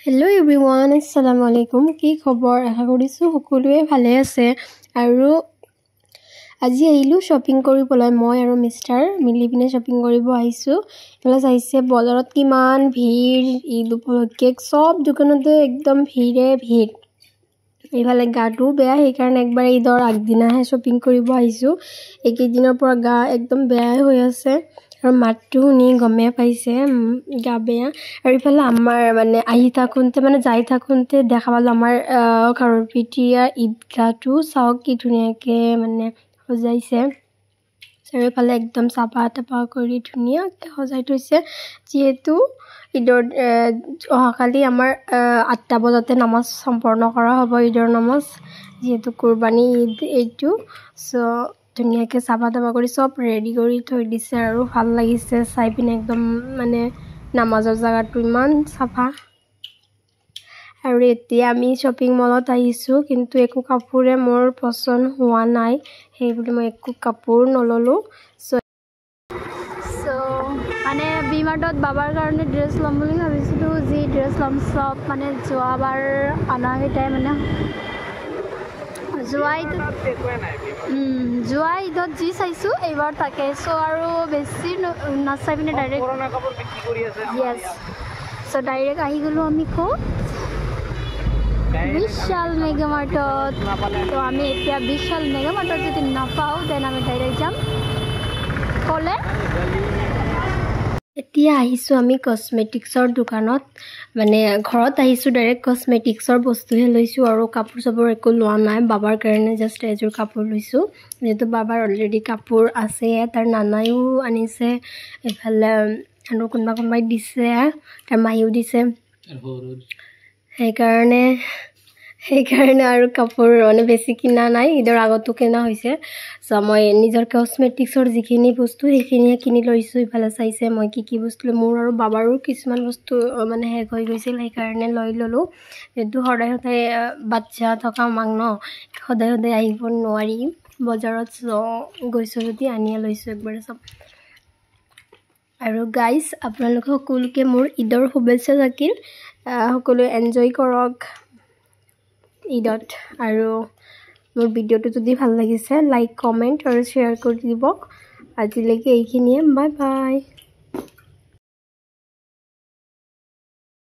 Hello everyone, assalamu alaikum. কি খবৰ? আশা কৰিছো সকলোৱে ভালে আছে আৰু আজি আহিলো শপিং কৰিবলৈ মই আৰু মিস্টাৰ মিলি পিনে শপিং কৰিব আহিছো। এলা চাইছে বজাৰত কিমান ভিৰ ঈদ উপলক্ষে সব দোকানতে একদম ভিৰে ভিৰ। এইফালে গাটো বেয়া সেইকাৰণে একবাৰ ঈদৰ আগদিনাহে শপিং কৰিব আহিছো। এইকেইদিনৰ পৰা গা একদম বেয়া হৈ আছে আৰু মাতটো শুনি গমে পাইছে গা বেয়া। আৰু ইফালে আমাৰ মানে আহি থাকোঁতে মানে যাই থাকোঁতে দেখা পালো আমাৰ খাৰুপিটিয়া ঈদগাহটো চাওক কি ধুনীয়াকৈ মানে সজাইছে। চাৰিওফালে একদম চাফা তাফা কৰি ধুনীয়াকৈ সজাই থৈছে। যিহেতু ঈদৰ অহাকালি আমাৰ 8টা বজাতে নামাজ সম্পন্ন কৰা হ'ব ঈদৰ নামাজ। যিহেতু কুৰবানী ঈদ এইটো সো ধুনীয়াকৈ চাফা তাফা কৰি সব ৰেডি কৰি থৈ দিছে আৰু ভাল লাগিছে চাই পিনে একদম মানে নামাজৰ জায়গাটো ইমান চাফা। আৰু এতিয়া আমি শপিং মলত আহিছোঁ কিন্তু একো কাপোৰে মোৰ পছন্দ হোৱা নাই সেইবুলি মই একো কাপোৰ নললো। সো মানে বিমাৰ্টত বাবাৰ কাৰণে ড্ৰেছ ল'ম বুলি ভাবিছিলোঁ। যি ড্ৰেছ ল'ম সব মানে যোৱাবাৰ আনাকেইটাই মানে যোৱা ঈদত যি চাইছোঁ এইবাৰ তাকে সো আৰু বেছি নাচাই পিনে ডাইৰেক্ট সো ডাইৰেক্ট আহি গ'লোঁ আমি ক'ত বিশাল মেগামাৰ্টত। তো আমি এতিয়া বিশাল মেগামাৰ্টত যদি নাপাওঁ দেন আমি ডাইৰেক্ট যাম ক'লে। এতিয়া আহিছোঁ আমি কসমেটিক্সৰ দোকানত মানে ঘৰত আহিছোঁ ডাইৰেক্ট কসমেটিক্সৰ বস্তুহে লৈছোঁ আৰু কাপোৰ চাপোৰ একো লোৱা নাই। বাবাৰ কাৰণে জাষ্ট এযোৰ কাপোৰ লৈছোঁ যিহেতু বাবাৰ অলৰেডি কাপোৰ আছে। তাৰ নানাইও আনিছে এইফালে আৰু কোনোবাই দিছে তাৰ মায়েও দিছে সেইকাৰণে আৰু কাপোৰ মানে বেছি কিনা নাই। ঈদৰ আগতো কিনা হৈছে। চ' মই নিজৰ কসমেটিক্সৰ যিখিনি বস্তু সেইখিনিয়ে কিনি লৈছোঁ। ইফালে চাইছে মই কি বস্তু মোৰ আৰু বাবাৰো কিছুমান বস্তু মানে শেষ হৈ গৈছিল সেইকাৰণে লৈ ল'লোঁ। যিহেতু সদায় বাচ্চা থকা মাক ন সদায় আহিব নোৱাৰি বজাৰত। গৈছোঁ যদি আনিয়ে লৈছোঁ একবাৰে চব। আৰু গাইজ আপোনালোকে সকলোকে মোৰ ঈদৰ শুভেচ্ছা থাকিল। সকলোৱে এনজয় কৰক ঈদত। আৰু মোৰ ভিডিঅ'টো যদি ভাল লাগিছে লাইক কমেণ্ট আৰু শ্বেয়াৰ কৰি দিব। আজিলৈকে এইখিনিয়ে, বাই বাই।